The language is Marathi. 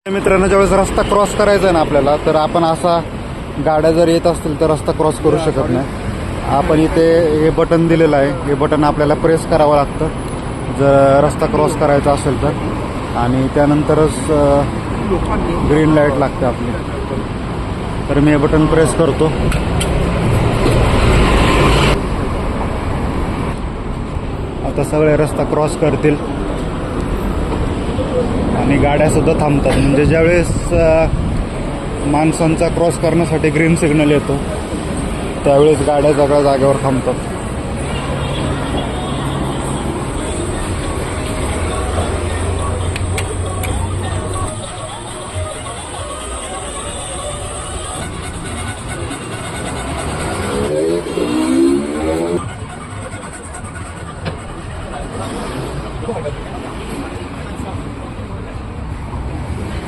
मित्रांनो, ज्यावेळेस रस्ता क्रॉस करायचा आहे ना आपल्याला, तर आपण असा गाड्या जर येत असतील तर रस्ता क्रॉस करू शकत नाही. आपण इथे हे बटन दिलेलं आहे, हे बटन आपल्याला प्रेस करावं लागतं जर रस्ता क्रॉस करायचा असेल तर, आणि त्यानंतरच ग्रीन लाईट लागते आपली. तर मी हे बटन प्रेस करतो. आता सगळे रस्ता क्रॉस करतील आणि गाड्यासुद्धा थांबतात. म्हणजे ज्यावेळेस माणसांचा क्रॉस करण्यासाठी ग्रीन सिग्नल येतो त्यावेळेस गाड्या सगळ्या जागेवर थांबतात.